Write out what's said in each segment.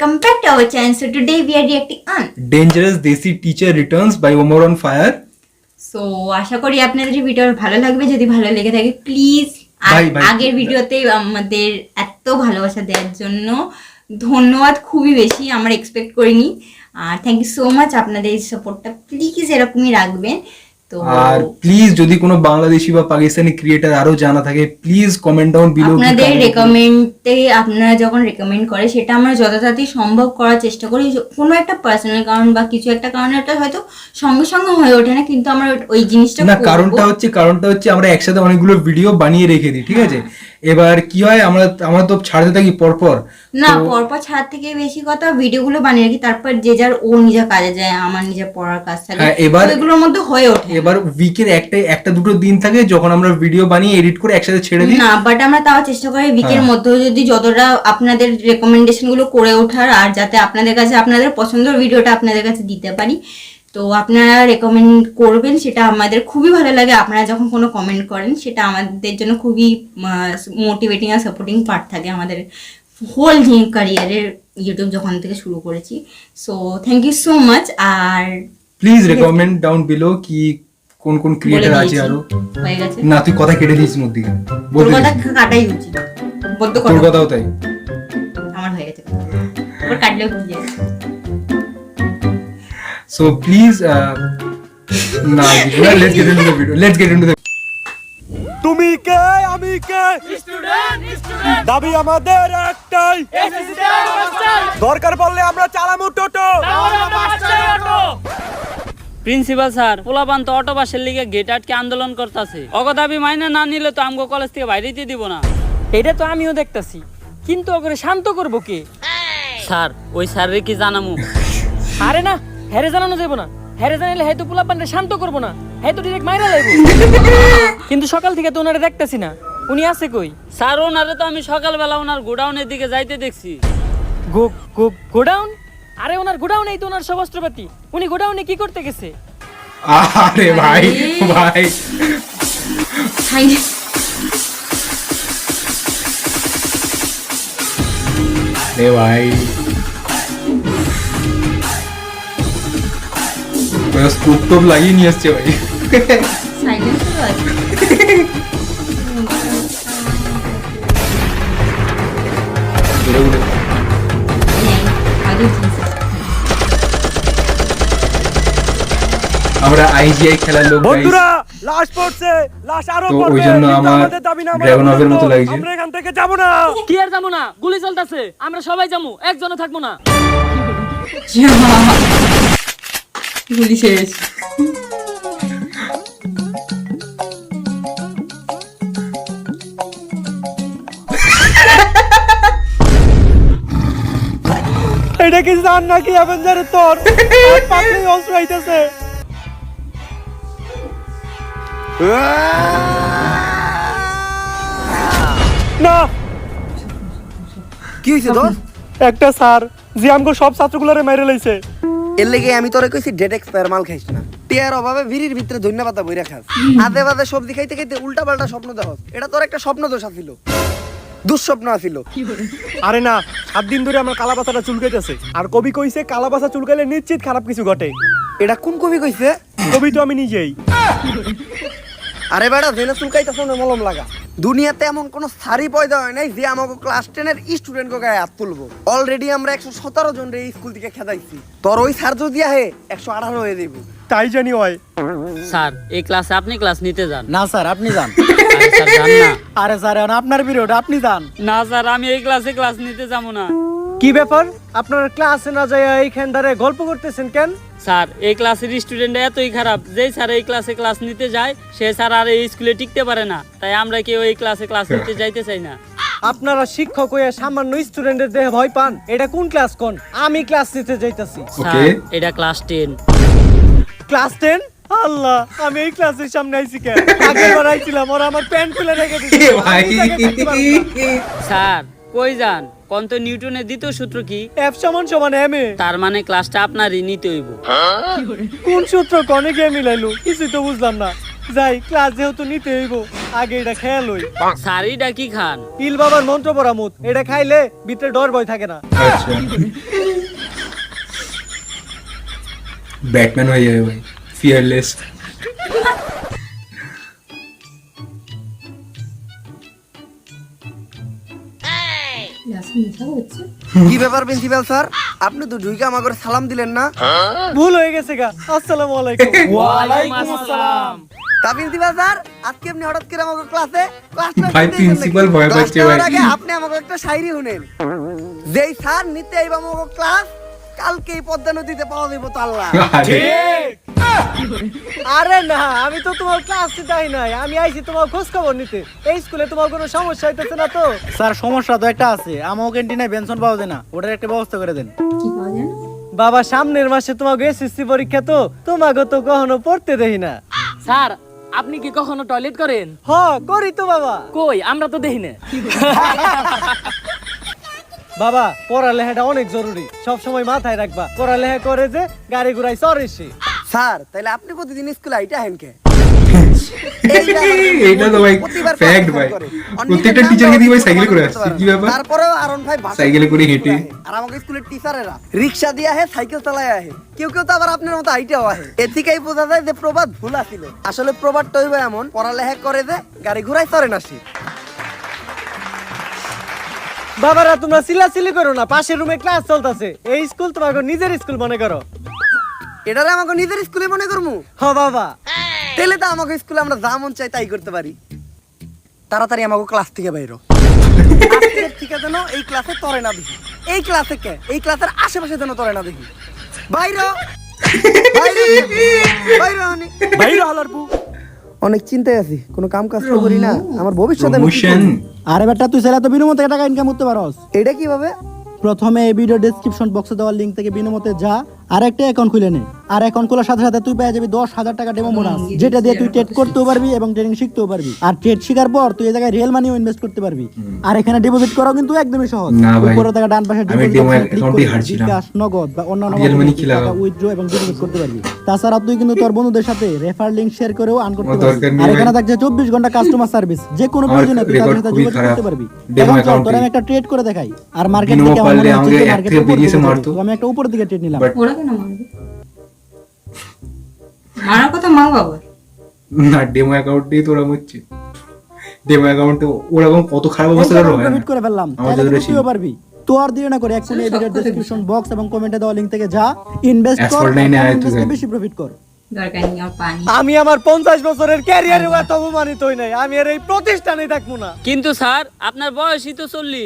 welcome back to our channel. So today we are reacting on Dangerous Desi Teacher Returns by Omar on Fire. So আশা করি আপনাদের এই video ভালো লাগবে। যদি ভালো লেগে থাকে প্লিজ আগের ভিডিওতে আমাদের এত ভালোবাসা দেওয়ার জন্য ধন্যবাদ, খুবই বেশি, আমরা এক্সপেক্ট করিনি। আর থ্যাংক ইউ সো মাচ, আপনাদের এই সাপোর্টটা প্লিজ এরকমই রাখবেন। তো আর প্লিজ যদি কোনো বাংলাদেশি বা পাকিস্তানি ক্রিয়েটর আরো জানা থাকে প্লিজ কমেন্ট ডাউন বিলো। আপনাদের রেকমেন্ডে আপনারা যখন রেকমেন্ড করে সেটা আমরা যত তাড়াতাড়ি সম্ভব করার চেষ্টা করি। কোনো একটা পার্সোনাল কারণ বা কিছু একটা কারণে ওটা হয়তো সঙ্গে সঙ্গে হয়ে ওঠে না, কিন্তু আমরা ওই জিনিসটা না, কারণটা হচ্ছে আমরা একসাথে অনেকগুলো ভিডিও বানিয়ে রেখে দিই, ঠিক আছে? এবার কি হয়, আমরা তো ছাড়তে থাকি পরপর না, পরপর ছাড় থেকে বেশি কথা ভিডিওগুলো বানিয়ে রাখি, তারপর যে যার ও নিজের কাজে যায়, আমার নিজের পড়ার কাজ থাকে, এবার এগুলোর মধ্যে হয়ে ওঠে। এবার উইকের একটা দুটো দিন থাকে যখন আমরা ভিডিও বানিয়ে এডিট করে একসাথে ছেড়ে দিই। না, বাট আমরা তাও চেষ্টা করি উইকের মধ্যে যদি যতটা আপনাদের রেকমেন্ডেশন গুলো করে ওঠার, আর যাতে আপনাদের কাছে আপনাদের পছন্দের ভিডিওটা আপনাদের কাছে দিতে পারি। তো আপনারা রেকমেন্ড করবেন, সেটা আমাদের খুবই ভালো লাগে। আপনারা যখন কোনো কমেন্ট করেন সেটা আমাদের জন্য খুবই মোটিভেটিং আর সাপোর্টিং পার্ট থাকে আমাদের হোল ক্যারিয়ারের, ইউটিউব যখন থেকে শুরু করেছি। So thank you so much. আর প্লিজ রেকমেন্ড ডাউন বিলো কি কোন কোন ক্রিয়েটর আছে আরো। হয়ে গেছে না, তুই কথা কেটে দিস মধ্যে বলতে কথা কাটাই উচিত, বলতে তোর কথাও তাই। আমার হয়ে গেছে, ওর কাটলেও কি যায়। So please, let's get into the video. তুমি কে আমি কে স্টুডেন্ট দাবি আমাদের একটাই দরকার পড়লে আমরা চালামু টোটো। প্রিন্সিপাল স্যার, পোলাপান তো অটো বাসের লিগে গেট আটকে আন্দোলন করতেছে। অগো দাবি মাইনে না নিলে তো আমগো কলেজ থেকে বাইরেতে দিব না। এটা তো আমিও দেখতাছি, কিন্তু ওকে শান্ত করবো কে? স্যার, ওই স্যারের কি জানামু? আরে না, হেরে জানানো যাবো না। হেরে জানাইলে হয়তো পোলাপানরে শান্ত করবো না, হয়তো ডিরেক্ট মাইরা লাগবো। কিন্তু সকাল থেকে তো ওনারে দেখতাছি না, উনি আছে কই? স্যার, ওনারে তো আমি সকালবেলা ওনার গোডাউনের দিকে যাইতে দেখছি। গোডাউন? আরে ওনার গোডাউনেই তো ওনার সব অস্ত্রপাতি। উনি গোডাউনে কি করতে গেছে? আরে ভাই ভাই স্কুপ টপ লাগিয়ে নিয়ে আসছে ভাই। আমরা আইজিআই খেলার লোক বন্ধুরা, লাশ পড়ছে, লাশ আরো তো পড়বে। ওই জন্য আমার আমাদের দাবি না, ড্রাগন অফের মতো লাগছে। আমরা এখান থেকে যাব না। কি আর যাবো না? গুলি চলতেছে, আমরা সবাই যাবো, একজনও থাকবো না। গুলি শেষ। এটা কি জান নাকি অ্যাভেঞ্জারের তোর পাতলি অস্ত্র আইতেছে। না, কি হইছে তোর? একটা স্যার যে আমগো সব ছাত্রগুলোরে মেরে লইছে। এর লেগে আমি তোরে কইছি ডেট এক্সপায়ার মাল খাইস না। টিয়ার অভাবে ভিড়ির ভিতরে ধন্যবাদ বইরা খাস। আদে বাদে সবজি খাইতে খাইতে উল্টা পাল্টা স্বপ্ন দেখস। এটা তোর একটা স্বপ্ন দোষ আছিল, দুঃস্বপ্ন আছিল। আরে না, 7 দিন ধরে আমার কালাবাসাটা চুলকাইতেছে। আর কবি কইছে কালাবাসা চুলকাইলে নিশ্চিত খারাপ কিছু ঘটে। এটা কোন কবি কইছে? কবি তো আমি নিজেই। আরে বেটা, জেনে চুলকাইতেছ না মলম লাগা। দুনিয়াতে এমন কোন সারি পয়দা হয় নাই যে আমাকে ক্লাস 10 এর স্টুডেন্টকে গায়ে হাত তুলবো। অলরেডি আমরা 117 জন রে স্কুল থেকে খেদাইছি। তোর ওই স্যার যদি আহে 118 হয়ে দেব। তাই জানি হয়। স্যার, এই ক্লাসে আপনি ক্লাস নিতে যান। না স্যার, আপনি যান। আরে স্যার, যান না। আরে স্যার, আপনার পিরিয়ড, আপনি যান। না স্যার, আমি এই ক্লাসে ক্লাস নিতে যাবো না। কি ব্যাপার, আপনার ক্লাসে না যায় এইখান ধরে গল্প করতেছেন কেন? স্যার, এই ক্লাসের স্টুডেন্ট এতই খারাপ, যেই স্যার এই ক্লাসে ক্লাস নিতে যায় সে স্যার আর এই স্কুলে টিকতে পারে না। তাই আমরা কেউ এই ক্লাসে ক্লাস নিতে যাইতে চাই না। আপনারা শিক্ষক হয়ে সামান্য স্টুডেন্টের দেহে ভয় পান? এটা কোন ক্লাস কোন? আমি ক্লাস নিতে যাইতাছি। স্যার, এটা ক্লাস 10। ক্লাস 10? আল্লাহ, আমি এই ক্লাসের সামনে আইছি কেন? আগেরবার আইছিলাম, ওরা আমার প্যান্ট খুলে রেখে দিয়েছে ভাই। স্যার, কই যান? কোন নিউটনের দ্বিতীয় সূত্র কি? F = ma। তার মানে ক্লাসটা আপনারই নিতে হইব। কোন সূত্র কোনে গিয়ে মিলাইলো? কিছুই তো বুঝলাম না। যাই ক্লাস যেহেতু নিতে হইব আগে এটা খেয়াল হই স্যারই ডাকি খান ইল বাবার মন্ত্র পড়া মুত এটা খাইলে ভিতরে ডর ভয় থাকে না আচ্ছা ব্যাটম্যান হয়ে যাবে ভাই, ফিয়ারলেস। কি ব্যাপার প্রিন্সিপাল স্যার, আপনি তো ঢুকে আমাকে সালাম দিলেন না? ভুল হয়ে গেছে গা। আসসালামু আলাইকুম। ওয়ালাইকুম আসসালাম। তা প্রিন্সিপাল স্যার, আজকে আপনি হঠাৎ করে আমাকে ক্লাসে ভাই, প্রিন্সিপাল ভয় পাচ্ছে ভাই। আগে আপনি আমাকে একটা শায়রি শুনেন, যেই স্যার নিতে আইবা আমাকে ক্লাস, কালকে এই পদ্মা নদীতে পাওয়া যাবে তো আল্লাহ। আরে না, আমি তো তোমার ক্লাস নিতেই নাই, আমি আইছি তোমার খোঁজ খবর নিতে। এই স্কুলে তোমার কোনো সমস্যা হইতেছে না তো? স্যার সমস্যা তো একটা আছে, আমার ক্যান্টিনে বেনশন পাওয়া যায় না, ওটার একটা ব্যবস্থা করে দেন। কি পাওয়া যায় না? বাবা সামনের মাসে তোমাকে এসএসসি পরীক্ষা, তো তোমাকে তো কখনো পড়তে দেখি না। স্যার আপনি কি কখনো টয়লেট করেন? হ করি তো বাবা। কই আমরা তো দেখি না। বাবা পড়ালেখাটা অনেক জরুরি, সব সময় মাথায় রাখবা। পড়ালেখা করে যে গাড়ি ঘুরাই চড়ে সে। স্যার তাহলে আপনি প্রতিদিন স্কুলে আইটা হেন কে? এইটা তো ভাই ফ্যাক্ট ভাই, প্রত্যেকটা টিচারকে দিয়ে ভাই সাইকেলে করে আসছে। কি ব্যাপার? তারপরেও আরন ভাই সাইকেলে করে হেঁটে। আর আমাকে স্কুলের টিচারেরা রিকশা দিয়ে আহে, সাইকেল চালায় আহে, কেউ কেউ তো আবার আপনার মতো আইটাও আহে। এর থেকেই বোঝা যায় যে প্রবাদ ভুল আছিল। আসলে প্রবাদটা হইবে এমন, পড়ালেখা করে যে গাড়ি ঘুরাই চড়ে না সে। বাবারা তোমরা চিল্লাচিল্লি করো না, পাশের রুমে ক্লাস চলতেছে। এই স্কুল তোমাকে নিজের স্কুল মনে করো। এটারে আমাকে নিজের স্কুলে মনে করমু? হ বাবা। তাহলে তো আমাকে স্কুলে আমরা যা মন চাই তাই করতে পারি। তাড়াতাড়ি আমাকে ক্লাস থেকে বাইরো। আজকের থেকে যেন এই ক্লাসে তরে না দেখি। এই ক্লাসে কে, এই ক্লাসের আশেপাশে যেন তরে না দেখি। বাইরো বাইরো বাইরে হলারপু। অনেক চিন্তায় আছি, কোনো কাম কাজ তো করি না, আমার ভবিষ্যতে আমি কি প্রমোশন। করব? আরে বেটা তুই ছেলে তো বিনামূল্যে টাকা ইনকাম করতে পারস। এটা কিভাবে? প্রথমে এই ভিডিও ডেসক্রিপশন বক্সে দেওয়া লিংক থেকে বিনামূল্যে যা আর একটা অ্যাকাউন্ট খুলে নে। আর অ্যাকাউন্ট খোলার সাথে সাথে তুই পেয়ে যাবি 10,000 টাকা ডেমো বোনাস, যেটা দিয়ে তুই ট্রেড করতেও পারবি এবং ট্রেডিং শিখতেও পারবি। আর ট্রেড শেখার পর তুই এই জায়গায় রিয়েল মানিও ইনভেস্ট করতে পারবি। আর এখানে ডিপোজিট করাও কিন্তু একদমই সহজ। না ভাই, উপরে থাকা ডান পাশে আমি ডিপোজিট ডেমো অপশনে ক্লিক অ্যাকাউন্টই করে হারছিলাম। বিকাশ, নগদ বা অন্যান্য Real money কি টাকা লাগাবো? উইথড্র এবং ডিপোজিট করতে পারবি। তাছাড়া তুই কিন্তু তোর বন্ধুদের সাথে রেফার লিংক শেয়ার করেও আর্ন করতে আমার পারবি। দরকার নেই আর ভাই। এখানে থাকছে 24 ঘন্টা কাস্টমার সার্ভিস, যে কোনো আমার প্রয়োজনে তুই তাদের record সাথে খুবই যোগাযোগ খারাপ। করতে পারবি। ডেমো এখন চল, অ্যাকাউন্টে। তোর আমি একটা ট্রেড করে দেখাই। আর মার্কেট বিনিময় থেকে পারলে আমার মনে আমাকে হচ্ছে এক মার্কেট থেকে উপর বেরিয়েছে দিকে মারতো। যাবে। তো আমি একটা উপরের দিকে ট্রেড নিলাম। But ওরা কেন মারবে? মারার কথা মা বাবা। না, ডেমো অ্যাকাউন্টেই তোরা হচ্ছে। ডেমো অ্যাকাউন্টে ওরকম কত খারাপ অবস্থা হয় না। প্রফিট করে ফেললাম, আমার তাহলে যতটা তুইও ছিল। পারবি। তো আর দেরি না করে এক্ষুনি এই ভিডিওর ডেসক্রিপশন বক্স এবং কমেন্টে দেওয়া লিংক থেকে যা, ইনভেস্ট কর, Asphalt line এ আয় তুই ইনভেস্টে ভাই। বেশি প্রফিট কর। দরকার নেই আমার পানি। আমি আমার 50 বছরের ক্যারিয়ারে এত অপমানিত হই নাই, আমি আর এই প্রতিষ্ঠানে থাকবো না। কিন্তু স্যার আপনার বয়সই তো 40।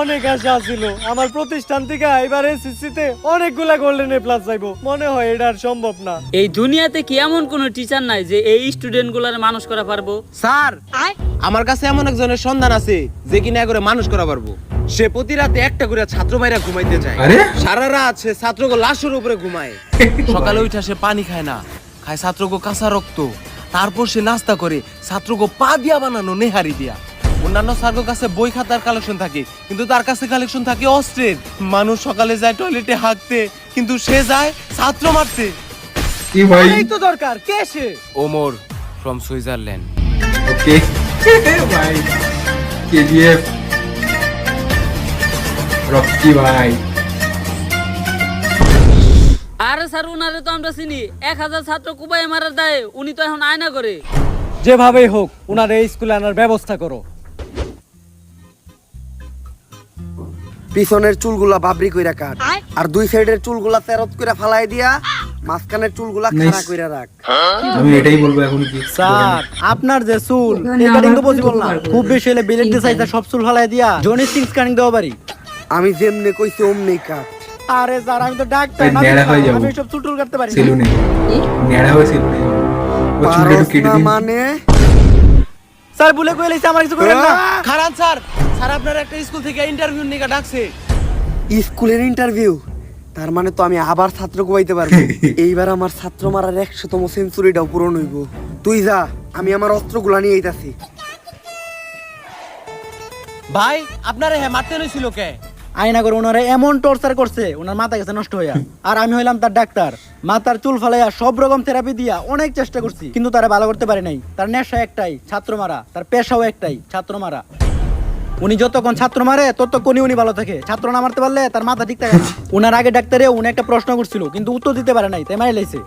অনেক আশা ছিল আমার প্রতিষ্ঠান থেকে এবার এসএসসি তে অনেকগুলা গোল্ডেন এ প্লাস যাইবো, মনে হয় এটা আর সম্ভব না। এই দুনিয়াতে কি এমন কোন টিচার নাই যে এই স্টুডেন্ট গুলার মানুষ করা পারবো? স্যার আমার কাছে এমন একজনের সন্ধান আছে যে কিনা করে মানুষ করা পারবো। সে প্রতি রাতে একটা করে ছাত্র ভাইরা ঘুমাইতে যায়, আরে? সারা রাত সে ছাত্রকে লাশের উপরে ঘুমায়। সকালে উঠে সে পানি খায় না, খায় ছাত্রকে কাঁচা রক্ত। তারপর সে নাস্তা করে ছাত্রকে পা দিয়া বানানো নেহারি দিয়া। অন্যান্য স্যারের কাছে বই খাতার কালেকশন থাকে, কিন্তু তার কাছে কালেকশন থাকে অস্ত্রের। মানুষ সকালে যায় টয়লেটে হাঁকতে, কিন্তু সে যায় ছাত্র মারতে। কি ভাই? এই তো দরকার, কে সে? Omar from Switzerland. ওকে ভাই, কেজিএফ রকি ভাই। আরে স্যার উনারে তো আমরা চিনি, 1000 ছাত্র কুবাই মারার দায়ে উনি তো এখন আয়না করে। যেভাবেই হোক উনার এই স্কুলে আনার ব্যবস্থা করো। পিছনের চুলগুলা বাবরি কইরা কাট, আর দুই সাইডের চুলগুলা তেরত কইরা ফালাই দিয়া, মাঝখানের চুলগুলা খাড়া কইরা রাখ। আমি এটাই বলবো এখন কি। স্যার আপনার যে চুল এখানে এই কাটিং তো আমার পসিবল না, কিন্তু খুব বেশি হলে বিলেট দিয়ে সাইজটা সব চুল ফালাই দিয়া জনি সিক্স কাটিং দেওয়া পারি। আমি যেমনে কইছি অমনি কাট। আরে স্যার আমি তো ডাক্তার ভাই, না, ন্যাড়া হয়ে যাবো। আমি সব চুল টুল কাটতে পারি না। সেলুনে নেড়া হয়ে সেলুনে ও চুলটা একটু পারস কেটে না দিন। মানে? স্যার ভুলে কই লাইছে, আমার কিছু করেন না। খারাপ স্যার, স্যার আপনার একটা স্কুল থেকে ইন্টারভিউ নিয়ে ডাকছে। স্কুলের ইন্টারভিউ? তার মানে তো আমি আবার ছাত্র কোবাইতে পারবো। এইবার আমার ছাত্র মারার 100তম সেঞ্চুরিটাও পূরণ হইব। তুই যা, আমি আমার অস্ত্রগুলা নিয়ে আইতাছি। ভাই আপনারে হ্যাঁ মারতে নইছিল কে? আয়না করে ওনারা এমন টর্চার করছে ওনার মাথা গেছে নষ্ট হইয়া। আর আমি হইলাম তার ডাক্তার, মাথার চুল ফালাইয়া সব রকম থেরাপি দিয়া অনেক চেষ্টা করছি, কিন্তু তারা ভালো করতে পারে নাই। তার নেশা একটাই, ছাত্র মারা। তার পেশাও একটাই, ছাত্র মারা। উনি যতক্ষণ ছাত্র মারে ততক্ষণই উনি ভালো থাকে, ছাত্র না মারতে পারলে তার মাথা ঠিক থাকে না। উনার আগে ডাক্তারে উনি একটা প্রশ্ন করছিল কিন্তু উত্তর দিতে পারে নাই, তাই মারি লাইছে।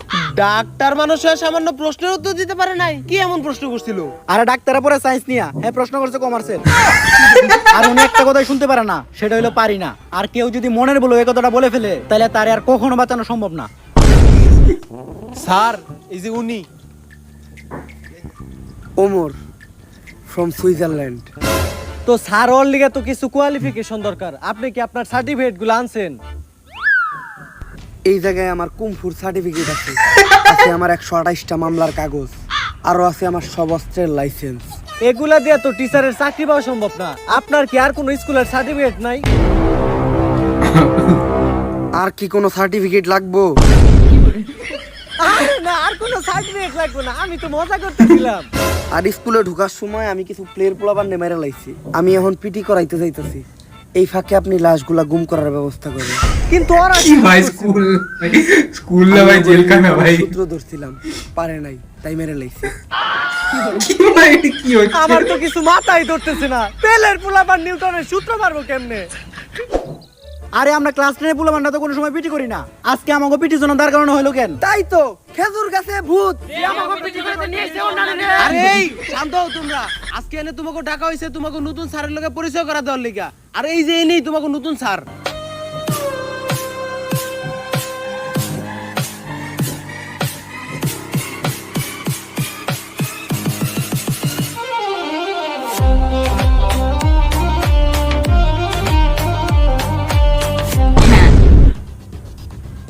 ডাক্তার মানুষ হয়ে সামান্য প্রশ্নের উত্তর দিতে পারে নাই? কি এমন প্রশ্ন করছিল? আর ডাক্তারে পরে সায়েন্স নিয়া হ্যাঁ প্রশ্ন করছে কমার্সের। আর উনি একটা কথাই শুনতে পারে না, সেটা হইলো পারি না। আর কেউ যদি মনের বলে এই কথাটা বলে ফেলে তাহলে তারে আর কখনো বাঁচানো সম্ভব না। স্যার এই যে উনি ওমর ফ্রম সুইজারল্যান্ড। তো স্যার ওর লিগে তো কিছু কোয়ালিফিকেশন দরকার, আপনি কি আপনার সার্টিফিকেট গুলো আনছেন? এই জায়গায় আমার কুমফুর সার্টিফিকেট আছে, আছে আমার 128টা মামলার কাগজ, আরো আছে আমার সব অস্ত্রের লাইসেন্স। এগুলা দিয়ে তো টিচারের চাকরি পাওয়া সম্ভব না। আপনার কি আর কোনো স্কুলের সার্টিফিকেট নাই? আর কি কোনো সার্টিফিকেট লাগবো? আরে না, আর কোনো সার্টিফিকেট লাগবে না, আমি তো মজা করতেছিলাম। আর স্কুলে ঢোকার সময় আমি কিছু প্লেয়ার পোলাবার মেরে লাইছি, আমি এখন পিটি করাইতে যাইতেছি। এই ফাঁকে আপনি লাশগুলা গুম করার ব্যবস্থা করেন। কিন্তু ওরা কি ভাই স্কুল না ভাই জেলখানা ভাই। সূত্র ধরছিলাম, পারে নাই, তাই মেরে লাইছি। কি ভাই এটা কি হচ্ছে? আমার তো কিছু মাথায় ধরতেছে না, পেলের পোলাপান নিউটনের সূত্র মারবো কেমনে? আরে আমরা ক্লাস 10 পোলাপানরা তো কোনো সময় পিটি করি না, আজকে আমাকে পিটির জন্য দাঁড় করানো হলো কেন? তাই তো খেজুর গাছে ভূত। আরে এই শান্ত হও তোমরা। আজকে এনে তোমাকে ডাকা হইছে তোমাকে নতুন স্যারের লগে পরিচয় করা দেওয়ার লিগা। আর এই যে এনেই তোমাকে নতুন স্যার।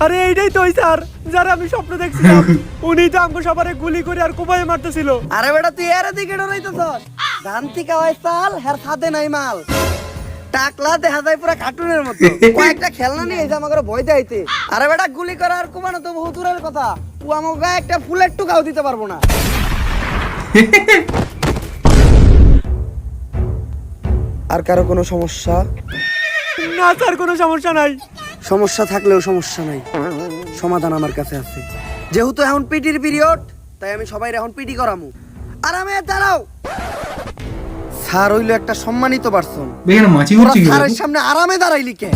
আরে এইটাই তো ওই স্যার যারা আমি স্বপ্ন দেখছিলাম, উনি তো আমাকে সবারে গুলি করে আর কোপায় মারতেছিল। আরে বেটা তুই এর দিকে ডরাইতেছস? ধান থেকে হয় চাল, হের সাথে নাই মাল। টাকলা দেখা যায় পুরো কার্টুনের মতো। কয়েকটা খেলনা নিয়ে এসে আমাকে ভয় দেখাইতে। আরে বেটা গুলি করা আর কোপানো তো বহু দূরের কথা, ও আমাকে গায়ে একটা ফুলের টুকাও দিতে পারবো না। আর কারো কোনো সমস্যা? না স্যার, কোনো সমস্যা নাই। সমস্যা থাকলেও সমস্যা নাই, সমাধান আমার কাছে আছে। যেহেতু এখন পিটির পিরিয়ড, তাই আমি সবাই এখন পিটি করামু। আরামে দাঁড়াও। স্যার হইলো একটা সম্মানিত পারসন, বেখানে মাছি হচ্ছে কি? স্যারের সামনে আরামে দাঁড়াইলি কে?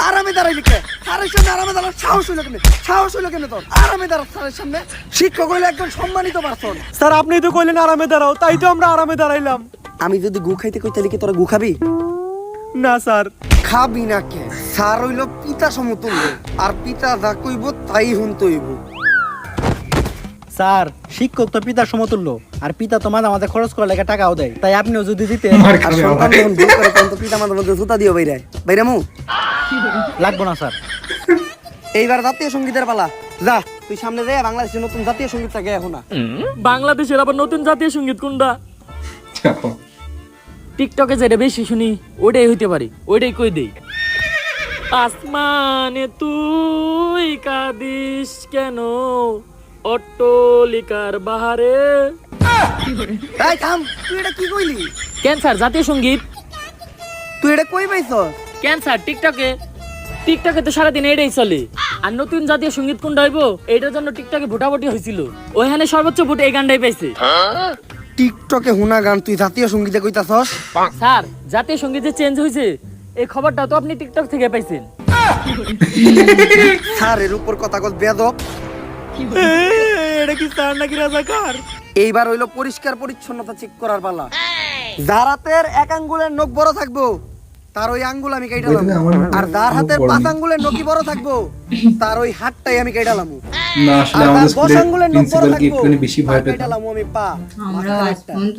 আরামে দাঁড়াইলি কে? স্যারের সামনে আরামে দাঁড়াও, সাহস হইলো কেন? সাহস হইলো কেন তোর? আরামে দাঁড়াও স্যারের সামনে। শিক্ষক হইলো একজন সম্মানিত পারসন। স্যার আপনি তো কইলেন আরামে দাঁড়াও, তাই তো আমরা আরামে দাঁড়াইলাম। আমি যদি গু খাইতে কই তাহলে কি তোরা গু খাবি? না স্যার। খাবি না কে? স্যার হইলো পিতা সমতুল্য, আর পিতা যা কইব তাই হুনতে হইব। স্যার শিক্ষক তো পিতার সমতুল্য, আর পিতা তো মাঝে মাঝে খরচ করার লেগে টাকাও দেয়, তাই আপনিও যদি দিতেন। মার আর খাবে সন্তান আবার। যখন ভুল করে তখন তো পিতা মাতার মধ্যে জুতা দিও বাইরে বাইরে মু। লাগবো না স্যার। এইবার জাতীয় সঙ্গীতের পালা। যা তুই সামনে যা, বাংলাদেশের নতুন জাতীয় সঙ্গীতটা গে এখন না। বাংলাদেশের আবার নতুন জাতীয় সঙ্গীত কোনটা? টিকটকে যেটা বেশি শুনি ওটাই হইতে পারে, ওইটাই কই দেই। আসমানে তুই কাঁদিস কেন, অট্টলিকার বাহারে। এই থাম, তুই এটা কি কইলি? ক্যান্সার জাতীয় সঙ্গীত। তুই এটা কই পাইছস? ক্যান্সার টিকটকে, টিকটকে তো সারাদিন এটাই চলে। আর নতুন জাতীয় সঙ্গীত কোনটা হইব, এটার জন্য টিকটকে ভোটাভুটি হয়েছিল, ওইখানে সর্বোচ্চ ভোট এই গানটাই পাইছে। টিকটকে হুনা গান তুই জাতীয় সঙ্গীতে কইতাছস? স্যার জাতীয় সঙ্গীত যে চেঞ্জ হয়েছে এই খবরটা তো আপনি টিকটক থেকে পাইছেন। স্যার এর উপর কথা কস বেয়াদব। এটা কি স্যার নাকি রাজাকার? এইবার হইলো পরিষ্কার পরিচ্ছন্নতা চেক করার পালা। যার হাতের এক আঙ্গুলের নখ বড় থাকবো তার ওই আঙ্গুল আমি কাইটালাম, আর যার হাতের 5 আঙ্গুলের নখই বড় থাকবো তার ওই হাতটাই আমি কাইটালাম। না আসলে আর আমাদের যার 10 স্কুলের আঙ্গুলের নখ বড় প্রিন্সিপালকে থাকবো একটুখানি বেশি ভয় তার পেতাম। কাইটালাম আমি পা। আমরা আজ পর্যন্ত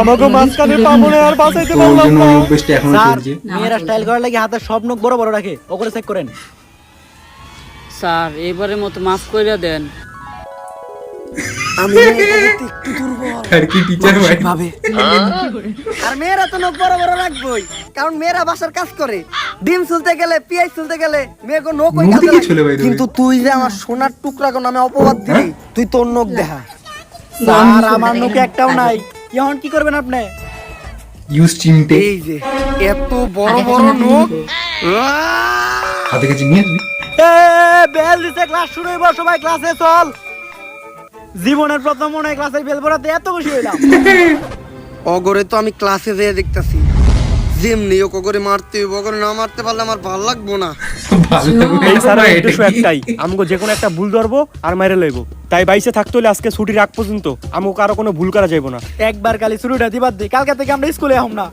আমাকে মাঝখানে পাবো না আর বাঁচাইতে তো ওর পারলাম জন্য না। ওই অভ্যেসটা এখনো স্যার চলছে। মেয়েরা স্টাইল করার লাগে হাতের সব নখ বড় বড় রাখে, ওগুলো চেক করেন। স্যার এবারের মতো মাফ করে দেন। আমি একটু দুর্বল আর কি টিচার ভাই ভাবে। আর মেয়েরা তো নখ বড় বড় রাখবোই, কারণ মেয়েরা বাসার কাজ করে। ডিম চুলতে গেলে, পিয়াজ চুলতে গেলে মেয়েকে নখ ওই মুখ কাজে দেখে লাগে। চলে বাইরে। কিন্তু তুই যে আমার সোনার টুকরা কোন নামে অপবাদ দিলি, তুই তোর নখ দেখা। স্যার আমার নখে একটাও নাই, এখন কি করবেন আপনি? ইউজ চিমটে এই যে এত বড় বড় নোক হাতে কাছে নিয়ে আসবি। বেল দিছে, ক্লাস শুরু হইব, সবাই ক্লাসে চল। জীবনের প্রথম মনে হয় ক্লাসের বেল পড়াতে এত খুশি হইলাম। অগরে তো আমি ক্লাসে যেয়ে দেখতাছি, যেমনি ও অগরে মারতে হইব, অগরে না মারতে পারলে আমার ভাল লাগবো না। ভালো লাগবে এই না, স্যারের এটা উদ্দেশ্য কি? একটাই, আমাকে যে কোনো একটা ভুল ধরবো আর মাইরে লইব। তাই বাইসে থাকতে হলে আজকে ছুটির আগ পর্যন্ত আমাকে কারো কোনো ভুল করা যাইব না। একবার খালি শুরুটা দিবার দি, কালকে থেকে আমরা স্কুলে আহম না।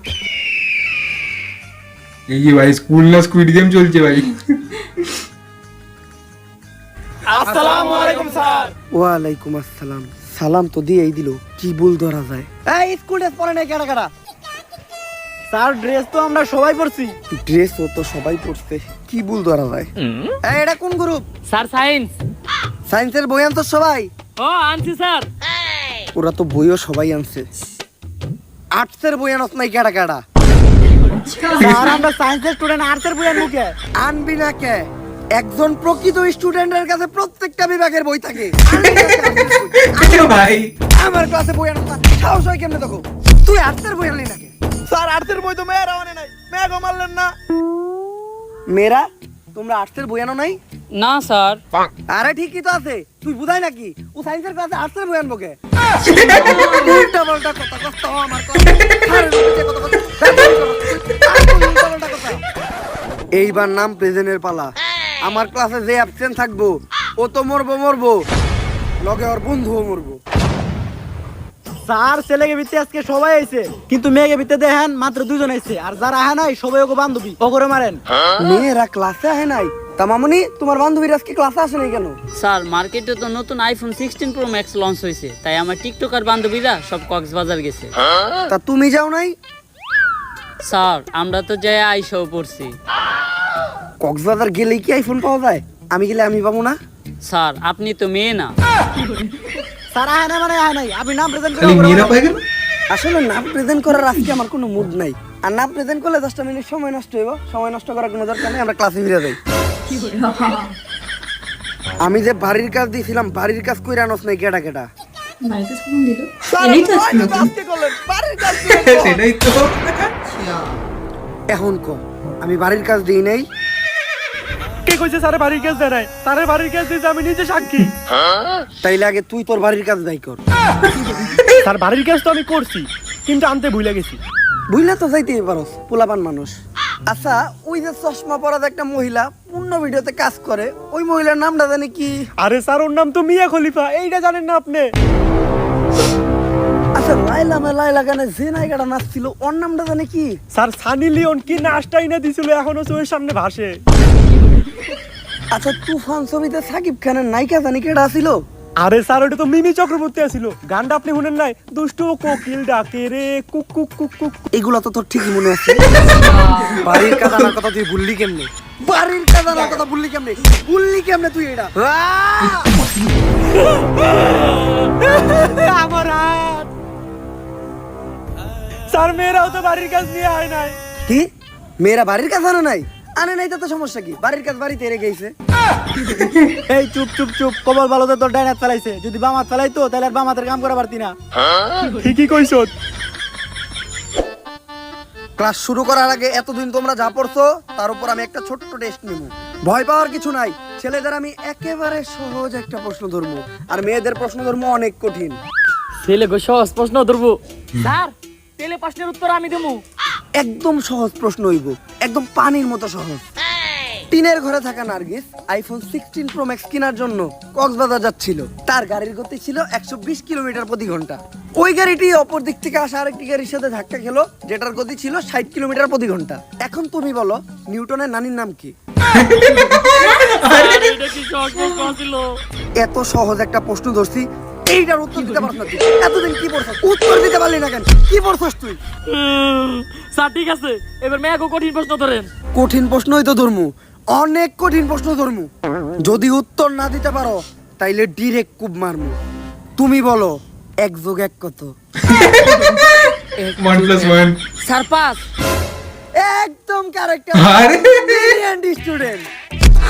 এই কি ভাই, স্কুল না স্কুইড গেম চলছে ভাই। আসসালামু আলাইকুম স্যার। ওয়ালাইকুম আসসালাম। সালাম তো দিয়েই দিল, কি ভুল ধরা যায়? এই স্কুল ড্রেস পরে নাই কেডা কেডা? স্যার ড্রেস তো আমরা সবাই পরছি। ড্রেসও তো সবাই পড়ছে, কি ভুল ধরা যায়? এই এটা কোন গ্রুপ? Sir science. সায়েন্সের বই আনতো সবাই? ও আনছি স্যার। ওরা তো বইও সবাই আনছে। আর্টসের বই আনস নাই কেডা কেডা? স্যার আমরা সায়েন্সের স্টুডেন্ট, আর্টসের বই আনবো কে? আনবি না কে? একজন প্রকৃত স্টুডেন্টের কাছে প্রত্যেকটা বিভাগের বই থাকে। ভাই আমার ক্লাসে বই আনস না, সাহস হয় কেমনে তখন? তুই আর্টসের বই আনলি নাকি? স্যার আর্টসের বই তো মেয়েরা আনে নাই, মেয়েগো মারলেন না। মেয়েরা তোমরা আর্টসের বই আনো নাই? না স্যার। আরে ঠিকই তো আছে, তুই বুঝাই নাকি? ও সায়েন্সের ক্লাসে আর্টসের বই আনবো কে? উল্টা পাল্টা কথা কষ্ট আমার ক্লাসে। আরে উল্টা কথা কথা। উল্টা পাল্টা কথা। এইবার নাম প্রেজেন্টের পালা। আমার ক্লাসে যে অ্যাবসেন্ট থাকবো ও তো মরবো, লগে ওর বন্ধুও মরবো। স্যার ছেলেকে ভিত্তি আজকে সবাই আইছে, কিন্তু মেয়েকে ভিত্তি দেখেন মাত্র দুজন আইছে, আর যারা আহে নাই সবাই ওকে বান্ধবী, ওগরে মারেন। মেয়েরা ক্লাসে আহে নাই? তা মামুনি, তোমার বান্ধবীরা আজকে ক্লাসে আসে নাই কেন? স্যার মার্কেটে তো নতুন আইফোন 16 প্রো ম্যাক্স লঞ্চ হয়েছে, তাই আমার টিকটকার বান্ধবীরা সব কক্সবাজার গেছে। তা তুমি যাও নাই? স্যার আমরা তো যাই আইসাও পড়ছি। কক্সবাজার গেলেই কি আইফোন পাওয়া যায়? আমি গেলে আমি পাবো না? স্যার আপনি তো মেয়ে না। স্যার আহে নাই মানে আহে নাই, আপনি নাম প্রেজেন্ট খালি মেয়েরা পায় কেন? আসলে নাম প্রেজেন্ট করার আজকে আমার কোনো মুড নাই। আর নাম প্রেজেন্ট করলে 10টা মিনিট সময় নষ্ট হইব, সময় নষ্ট করার কোনো দরকার নেই, আমরা ক্লাসে ফিরে যাই। আমি যে বাড়ির কাজ দিয়েছিলাম, বাড়ির কাজ কইরা আনস নাই কেডা কেডা? বাড়িতে কখন দিল? এনেই তো আজকে নতুন। সেটাই তো। এখন ক, আমি বাড়ির কাজ দিই নাই? কে কইছে স্যারের বাড়ির কাজ দেয় নাই? স্যারের বাড়ির কাজ দিয়েছে আমি নিজে সাক্ষী। তাইলে আগে তুই তোর বাড়ির কাজ দায়ী কর। স্যার বাড়ির কাজ তো আমি করছি, কিন্তু আনতে ভুলে গেছি। বুঝলে তো যাইতেই পারস, পোলাপান মানুষ। আচ্ছা, ওই যে চশমা পরা একটা মহিলা পূর্ণ ভিডিওতে কাজ করে, ওই মহিলার নামটা জানি কি? আরে স্যার ওর নাম তো মিয়া খলিফা, এইটা জানেন না আপনি? আচ্ছা, লাইলা গানে যে নায়িকাটা নাচছিল ওর নামটা জানি কি? স্যার সানি লিওন কি নাচটাই না দিছিল, এখনো চোখের সামনে ভাসে। আচ্ছা, তুফান ছবিতে সাকিব খানের নায়িকা জানি কেডা ছিল? আরে স্যার ওটা তো মিমি চক্রবর্তী আছিল। গানটা আপনি শুনেন নাই? দুষ্টু কোকিল ডাকে রে কুক কুক কুক কুক। এগুলো তো তোর ঠিকই মনে আছে। বাড়ির কাদানার কথা তুই ভুললি কেমনে? বাড়ির কাদানার কথা ভুললি কেমনে? ভুললি কেমনে তুই এটা? আমার হাত। স্যার মেয়েরাও তো বাড়ির কাজ নিয়ে আয় নাই। কি? মেয়েরা বাড়ির কাজ আনে নাই? আনে নাই তো সমস্যা কি? বাড়ির কাজ বাড়িতে রেখে গেছে। এই চুপ চুপ চুপ, কবল ভালো তোর ডাইন হাত চালাইছে, যদি বাম হাত চালাইতো তাহলে আর বাম হাতের কাম করা পারতি না। ঠিকই কইছো। ক্লাস শুরু করার আগে এতদিন তোমরা যা পড়ছো তার উপর আমি একটা ছোট্ট টেস্ট নিব। ভয় পাওয়ার কিছু নাই। ছেলেদের আমি একেবারে সহজ একটা প্রশ্ন ধরবো, আর মেয়েদের প্রশ্ন ধরবো অনেক কঠিন। ছেলে গো সহজ প্রশ্ন ধরবো। স্যার তেলে প্রশ্নের উত্তর আমি দেবো। একদম সহজ প্রশ্ন হইব, একদম পানির মতো সহজ। টিনের ঘরে থাকা নার্গিস আইফোন 16 প্রো ম্যাক্স কেনার জন্য কক্সবাজার যাচ্ছিল। তার গাড়ির গতি ছিল 120 কিলোমিটার প্রতি ঘন্টা। ওই গাড়িটি অপর দিক থেকে আসা আরেকটি গাড়ির সাথে ধাক্কা খেলো, যেটার গতি ছিল 60 কিলোমিটার প্রতি ঘন্টা। এখন তুমি বলো নিউটনের নানির নাম কি? এত সহজ একটা প্রশ্ন ধরছি, এইটার উত্তর দিতে পারছ না তুই। এতদিন কি পড়ছস? উত্তর দিতে পারলি না কেন? কি পড়ছস তুই? স্যার ঠিক আছে, এবার মেয়াগো কঠিন প্রশ্ন ধরেন। কঠিন প্রশ্নই তো ধরমু, অনেক কঠিন প্রশ্ন ধরমু। যদি উত্তর না দিতে পারো তাইলে ডিরেক্ট কুব মারমু। তুমি বলো 1 + 1 কত? 1 + 1। স্যার 5। একদম কারেক্ট। আরে ব্রিলিয়ান্ট স্টুডেন্ট।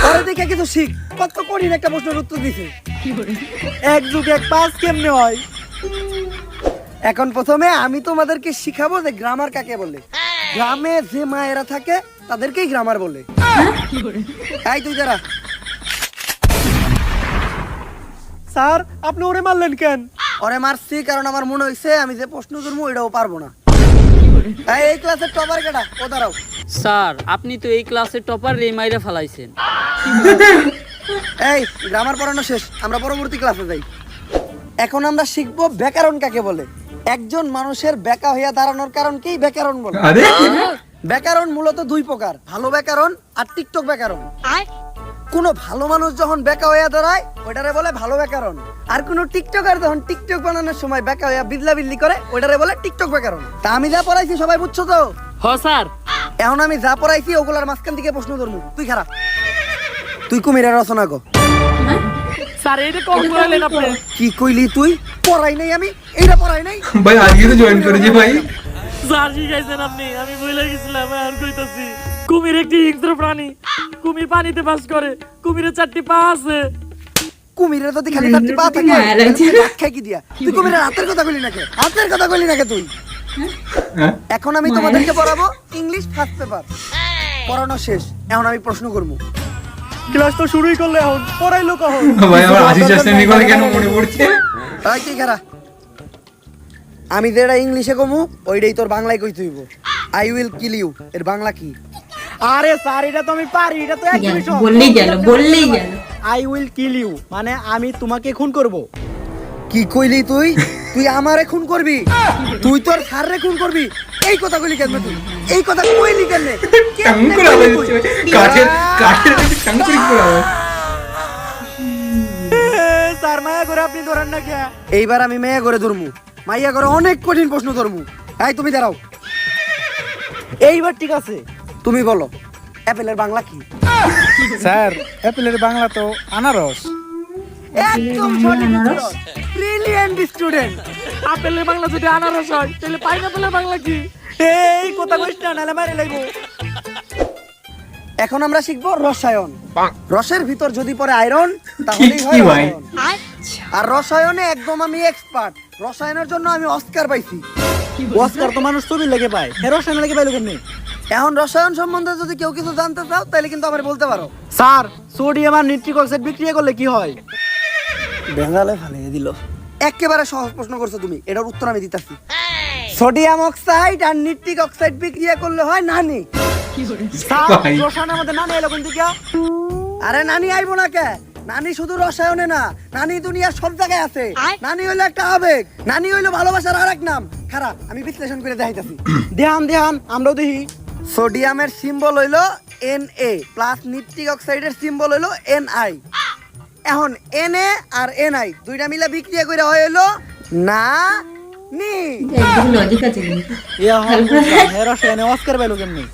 আরে দেখে কিছু শিখ, কত কঠিন একটা প্রশ্নের উত্তর দিছে। 1 + 1 5 কেমনে হয়? এখন প্রথমে আমি তোমাদেরকে শিখাবো যে গ্রামার কাকে বলে। গ্রামে যে মায়েরা থাকে তাদেরকেই গ্রামার বলে। এই তুই যারা স্যার আপনি ওরে মারলেন কেন? ওরে মারছি কারণ আমার মনে হইছে আমি যে প্রশ্ন করবো এটাও পারবো না। এই ক্লাসের টপার কেটা? ও দাঁড়াও। স্যার আপনি তো এই ক্লাসের টপার রে মাইরে ফেলাইছেন। এই গ্রামার পড়ানো শেষ, আমরা পরবর্তী ক্লাসে যাই। এখন আমরা শিখবো ব্যাকরণ কাকে বলে। একজন মানুষের বেকা হইয়া দাঁড়ানোর কারণকেই ব্যাকরণ বলে। আরে ব্যাকরণ মূলত দুই প্রকার, ভালো ব্যাকরণ আর টিকটক ব্যাকরণ। কোনো ভালো মানুষ যখন বেকা হইয়া দাঁড়ায় ওইটারে বলে ভালো ব্যাকরণ, আর কোনো টিকটকার যখন টিকটক বানানোর সময় বেকা হইয়া বিদলা বিদলি করে ওইটারে বলে টিকটক ব্যাকরণ। তা আমি যা পড়াইছি সবাই বুঝছো তো? হ স্যার। এখন আমি যা পড়াইছি ওগুলার মাঝখান থেকে প্রশ্ন ধরবো। তুই খারাপ, তুই কুমিরের রচনা কর। স্যার এটা কম করালেন আপনি। কি কইলি তুই? পড়াই নাই আমি, এইটা পড়াই নাই। ভাই আজকে তো জয়েন করেছি ভাই। স্যার শিখাইছেন আপনি, আমি ভুলে গেছিলাম আর কইতাছি। কুমির একটি হিংস্র প্রাণী, কুমির পানিতে বাস করে, কুমিরের 4টি পা আছে। কুমিরের যদি খালি 4টি পা থাকে মায়া লাগছে। ব্যাখ্যা কি দিয়া? তুই কুমিরের হাতের কথা কইলি নাকি? হাতের কথা কইলি নাকি তুই? হ্যাঁ? এখন আমি তোমাদেরকে পড়াবো ইংলিশ ফার্স্ট পেপার। পড়ানো শেষ, এখন আমি প্রশ্ন করবো। ক্লাস তো শুরুই করলে, এখন পড়াইলো কখন? ভাই আমার আশিস আসলামের কথা কেন মনে পড়ছে? এই কি খারা? আমি যেটা ইংলিশে কমু ওইটাই তোর বাংলায় কইতে হইব। আই উইল কিল ইউ এর বাংলা কি? আরে স্যার এটা তো আমি পারি, এটা তো একদমই সহজ। বললেই গেল। আই উইল কিল ইউ মানে আমি তোমাকে খুন করব। কি কইলি তুই? তুই আমারে খুন করবি? তুই তোর স্যাররে খুন করবি? এই কথা কইলি কেন তুই? এই কথা কইলি কেন? টাঙ্কুর আওয়াজ হচ্ছে ভাই। কাঠের টাঙ্কুরি করে আওয়াজ। স্যার মায়া করে আপনি ধরেন না কে? এইবার আমি মেয়া করে ধরমু, মাইয়া করে অনেক কঠিন প্রশ্ন ধরমু। এই তুমি দাঁড়াও। এইবার ঠিক আছে। তুমি বলো অ্যাপেলের বাংলা কি? স্যার অ্যাপেলের বাংলা তো আনারস। একদম সঠিক উত্তর। Brilliant student. আপেলের বাংলা যদি আনারস হয় তাহলে পাইনাপেলের বাংলা কি? এই কথা কইছ না, নালে মারে লাইবো। এখন আমরা শিখবো রসায়ন। রসের ভিতর যদি পড়ে আয়রন তাহলেই হয় কি ভাই? রসায়ন। আর রসায়নে একদম আমি এক্সপার্ট। রসায়নের জন্য আমি অস্কার পাইছি। অস্কার তো মানুষ ছবি লেগে পায়, হেরো সামনে লেগে পাইলো কেমনে? এখন রসায়ন সম্বন্ধে যদি কেউ কিছু জানতে চাও তাহলে কিন্তু আমার বলতে পারো। স্যার সোডিয়াম আর নিট্রিক অক্সাইড বিক্রিয়া করলে কি হয়? বেঙ্গালে ফালিয়ে দিল। একেবারে সহজ প্রশ্ন করছো তুমি, এটার উত্তর আমি দিতেছি। সোডিয়াম অক্সাইড আর নিট্রিক অক্সাইড বিক্রিয়া করলে হয় নানি। স্যার ভাই। রসায়ন আমাদের নানি এলো কোন দিকে? আরে নানি আইবো না কে? নানি শুধু রসায়নে না, নানি দুনিয়ার সব জায়গায় আছে। নানি হইলো একটা আবেগ, নানি হইলো ভালোবাসার আরেক নাম। খারাপ, আমি বিশ্লেষণ করে দেখাইতাছি। ধ্যান আমরাও দেখি। সোডিয়ামের সিম্বল হইলো Na প্লাস নিট্রিক অক্সাইডের সিম্বল হইলো Ni। এখন Na আর Ni দুইটা মিলে বিক্রিয়া করে হইলো না নি। লজিক আছে কিন্তু। হেরো সামনে অস্কার পাইলো কেমনে?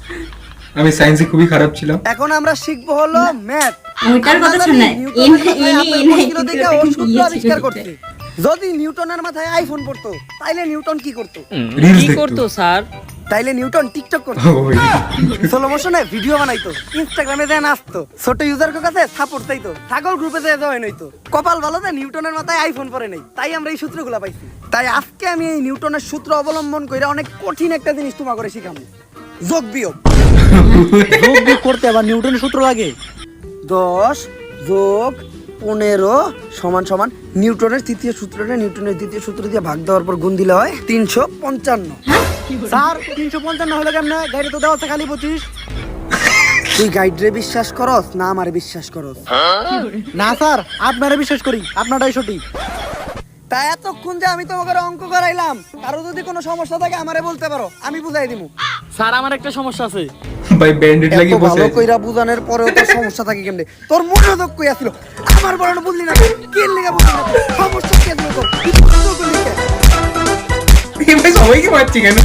আমি সায়েন্সে খুবই খারাপ ছিলাম। এখন আমরা শিখবো হলো ম্যাথ। ওইটার কথা শোনা। আবিষ্কার করছে। যদি নিউটনের মাথায় আইফোন পড়তো তাইলে নিউটন কি করতো? রিলস কি দেখতো। করতো স্যার? তাইলে নিউটন টিকটক করতো, ওই। স্লো মোশনে ভিডিও বানাইতো, ইনস্টাগ্রামে দেন আসতো, ছোট ইউজার কাছে সাপোর্ট চাইতো, ছাগল গ্রুপে যায় জয়েন হইতো। কপাল ভালো যে নিউটনের মাথায় আইফোন পরে নাই, তাই আমরা এই সূত্রগুলো পাইছি। তাই আজকে আমি এই নিউটনের সূত্র অবলম্বন করে অনেক কঠিন একটা জিনিস তোমাকে করে শিখাবো, যোগ বিয়োগ। যোগ বিয়োগ করতে আবার নিউটনের সূত্র লাগে? 10 যোগ 15 সমান সমান নিউটনের তৃতীয় সূত্রটা নিউটনের দ্বিতীয় সূত্র দিয়ে ভাগ দেওয়ার পর গুণ দিলে হয় 355। স্যার 355 হলো কেমনে? গাড়ি তো দেওয়া আছে খালি 25। তুই গাইডরে বিশ্বাস করস না আমারে বিশ্বাস করস? না স্যার আপনারা বিশ্বাস করি, আপনারটাই সঠিক। তাই এতক্ষণ যে আমি তোমাকে অঙ্ক করাইলাম, কারো যদি কোনো সমস্যা থাকে আমারে বলতে পারো, আমি বুঝাই দিমু। স্যার আমার একটা সমস্যা আছে। ভাই ব্যান্ডেড লাগিয়ে এত বসে ভালো আছে। কইরা বুঝানোর পরেও তোর সমস্যা থাকে কেমনে? তোর মনোযোগ কই আছিল? আমার বড় বুঝলি না, কি লাগা বুঝলি না? সমস্যা কি আছিল তোর? তুই মনোযোগ কইলি কেন? এই ভাই সবাইকে মারছি কেন?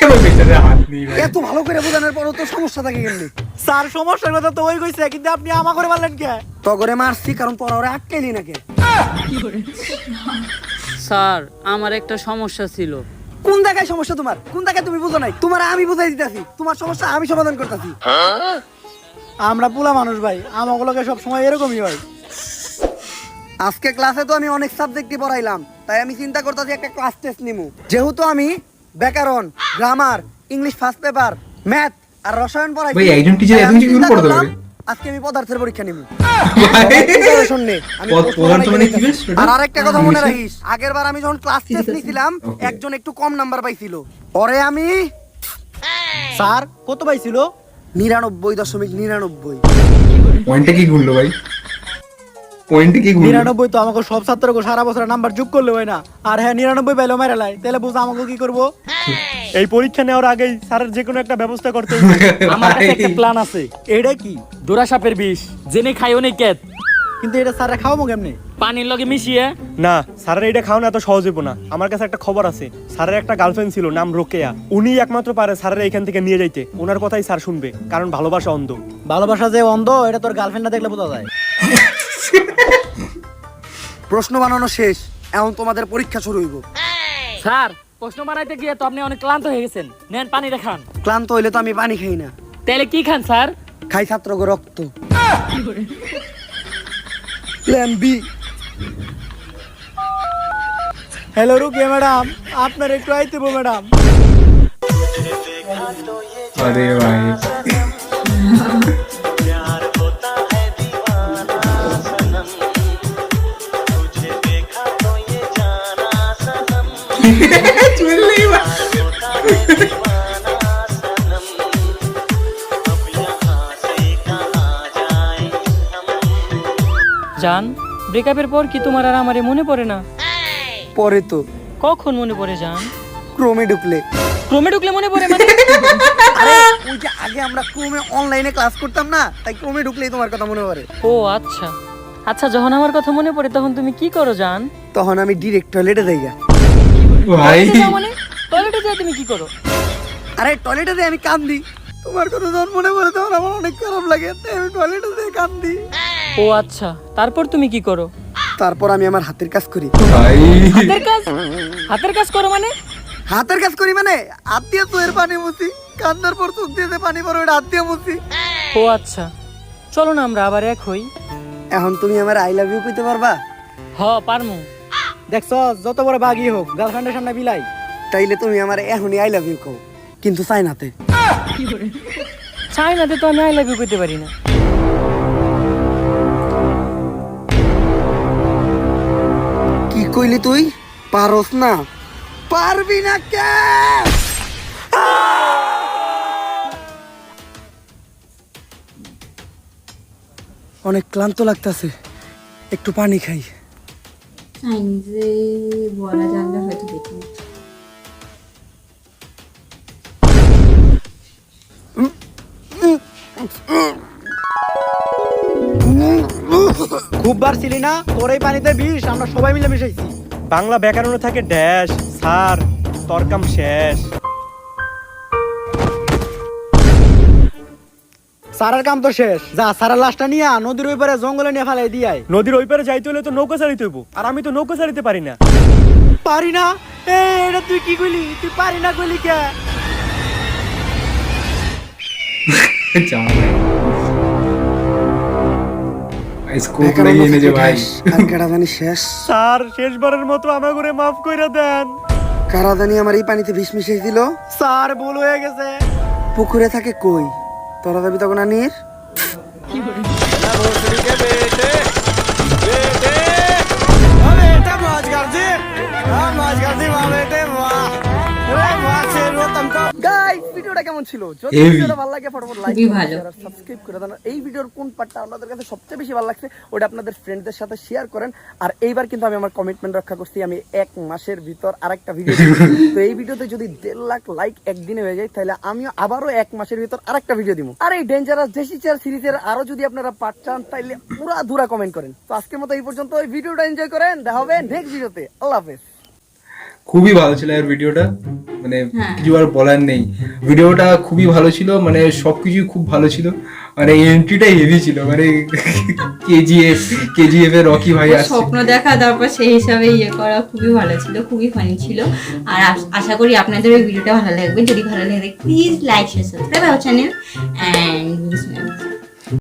এবার বেচারা হাত নেই ভাই। এত ভালো করে বুঝানোর পরেও তোর সমস্যা থাকে কেমনে? স্যার সমস্যার কথা তো ওই কইছে, কিন্তু আপনি আমা করে বললেন কে? তগরে মারছি কারণ তোরা ওরে আটকাইলি নাকি? স্যার আমার একটা সমস্যা ছিল। কোন জায়গায় সমস্যা তোমার? কোন জায়গায় তুমি বুঝো নাই? তোমার আমি বুঝাই দিতেছি, তোমার সমস্যা আমি সমাধান করতেছি। আমরা পোলা মানুষ ভাই, আমাগুলোকে সব সময় এরকমই হয়। আজকে ক্লাসে তো আমি অনেক সাবজেক্টই পড়াইলাম, তাই আমি চিন্তা করতেছি একটা ক্লাস টেস্ট নিমু। যেহেতু আমি ব্যাকরণ, grammar, English first paper, math আর রসায়ন পড়াই, ভাই একজন টিচার এত কিছু কিভাবে পড়াতে পারে? আজকে আমি পদার্থের পরীক্ষা নিমু। ভাই শুননে আমি পদার্থ মানে কি বেশ? আর আরেকটা কথা মনে রাখিস, আগের বার আমি যখন ক্লাস টেস্ট নিছিলাম একজন একটু কম নাম্বার পাইছিল, পরে আমি স্যার কত পাইছিল? 99.99। পয়েন্টে কি গুনলো ভাই? পয়েন্টে কি গুনলো? 99 তো আমাকে সব ছাত্রকে সারা বছর নাম্বার যোগ করলে হয় না, আর হ্যাঁ 99 পাইলো মেরে লাই, তাহলে বুঝ আমাকে কি করবো? এই পরীক্ষা নেওয়ার আগেই স্যারের যে কোনো একটা ব্যবস্থা করতে হবে। আমার কাছে একটা প্ল্যান আছে, এইটা কি? দোরা সাপের বিষ, জেনে খাই অনেক ক্যাত, কিন্তু এটা স্যার খাওয়াবো কেমনে? পানির লগে মিশিয়ে। না, স্যারের এটা খাওয়ানো এত সহজ হইব না। আমার কাছে একটা খবর আছে, স্যারের একটা গার্লফ্রেন্ড ছিল, নাম রোকেয়া। উনি একমাত্র পারে স্যারের এখান থেকে নিয়ে যাইতে। ওনার কথাই স্যার শুনবে, কারণ ভালোবাসা অন্ধ। ভালোবাসা যে অন্ধ এটা তোর গার্লফ্রেন্ড না দেখলে বোঝা যায়। প্রশ্ন বানানো শেষ, এখন তোমাদের পরীক্ষা শুরু হইব। স্যার প্রশ্ন বানাইতে গিয়ে তো আপনি অনেক ক্লান্ত হয়ে গেছেন, নেন পানি দেখান। ক্লান্ত হইলে তো আমি পানি খাই না, তাহলে কি খান স্যার? খাই ছাত্রকে রক্ত। Plan B. Hello Rukiya madam, আপনার একটু আইতে বো ম্যাডাম। আরে ভাই চললেই বা জান, ব্রেকআপের পর কি তোমার আর আমারে মনে পড়ে না? পরে তো কখন মনে পড়ে জান? ক্রোমে ঢুকলে। ক্রমে ঢুকলে মনে পড়ে মানে? আরে ওই যে আগে আমরা ক্রোমে অনলাইনে ক্লাস করতাম না, তাই ক্রোমে ঢুকলেই তোমার কথা মনে পড়ে। ও আচ্ছা আচ্ছা, যখন আমার কথা মনে পড়ে তখন তুমি কি করো জান? তখন আমি ডিরেক্ট টয়লেটে যাই গা। ভাই মানে টয়লেটে যাই তুমি কি করো? আরে টয়লেটে যাই আমি কান্দি। তোমার কথা যখন মনে পড়ে তখন আমার অনেক খারাপ লাগে, তাই আমি টয়লেটে যাই কান্দি। ও আচ্ছা, তারপর তুমি কি করো? তারপর আমি আমার হাতের কাজ করি। ভাই হাতের কাজ? হাতের কাজ করো মানে? হাতের কাজ করি মানে হাত দিয়ে চোখের পানি মুছি, কান্দার পর চোখ দিয়ে যে পানি পড়ে ওটা হাত দিয়ে মুছি। ও আচ্ছা, চলো না আমরা আবার এক হই। এখন তুমি আমার আই লাভ ইউ কইতে পারবা? হ পারমু। দেখছ, যত বড় বাগই হোক গার্লফ্রেন্ডের সামনে বিলাই। তাইলে তুমি আমার এখনই আই লাভ ইউ কও, কিন্তু চাইনাতে। চাইনাতে তো আমি আই লাভ ইউ করতে পারি না। কি কইলি তুই? পারস না? পারবি না কে? অনেক ক্লান্ত লাগতাছে, একটু পানি খাই। সায়েন্সে বলা জানলে হয়তো দেখি। খুব বার ছিলি না, তোর এই পানিতে বিষ, আমরা সবাই মিলে মিশাইছি। বাংলা ব্যাকরণে থাকে ড্যাশ, স্যার তরকাম শেষ। সারার কাম তো শেষ, যা সারার লাশটা নিয়ে নদীর ওই পারে জঙ্গলে নিয়ে ফেলাই দিয়াই। নদীর ওই পারে যাইতে হলে তো নৌকা চালিতে হইব, আর আমি তো নৌকা চালিতে পারি না। পারি না? এটা তুই কি কইলি? তুই পারি না কইলি কে? স্কোপ নেই এনে যে ভাই। আর কারাদানি শেষ। স্যার শেষবারের মতো আমার করে মাফ কইরা দেন। কারাদানি আমার এই পানিতে বিষ মিশিয়ে দিল। স্যার ভুল হয়ে গেছে। পুকুরে থাকে কই, তোরা যাবি তখন আনির। গাইস ভিডিওটা কেমন ছিল? যদি Heavy. ভিডিওটা ভালো লাগে ফটাফট লাইক খুবই ভালো। আর সাবস্ক্রাইব করে দেন। এই ভিডিওর কোন পার্টটা আপনাদের কাছে সবচেয়ে বেশি ভালো লাগছে ওটা আপনাদের ফ্রেন্ডদের সাথে শেয়ার করেন। আর এইবার কিন্তু আমি আমার কমিটমেন্ট রক্ষা করছি, আমি 1 মাসের ভিতর আরেকটা ভিডিও দিব। তো এই ভিডিওতে যদি 1.5 লাখ লাইক একদিনে হয়ে যায় তাহলে আমিও আবারও 1 মাসের ভিতর আরেকটা ভিডিও দিব। আর এই ডেঞ্জারাস জেসি চেয়ার সিরিজের আরো যদি আপনারা পার্ট চান তাহলে পুরো ধুরা কমেন্ট করেন। তো আজকের মতো এই পর্যন্ত, এই ভিডিওটা এনজয় করেন, দেখা হবে নেক্সট ভিডিওতে। আল্লাহ হাফেজ। খুবই ভালো ছিল এর ভিডিওটা, মানে কিছু আর বলার নেই। ভিডিওটা খুবই ভালো ছিল, মানে সবকিছু খুব ভালো ছিল। মানে এন্ট্রিটা হেভি ছিল, মানে কেজিএফ এর রকি ভাই আসছে। স্বপ্ন দেখা, তারপর সেই হিসাবে ইয়ে করা খুবই ভালো ছিল, খুবই ফানি ছিল। আর আশা করি আপনাদের এই ভিডিওটা ভালো লাগবে। যদি ভালো লাগে please like share subscribe our channel and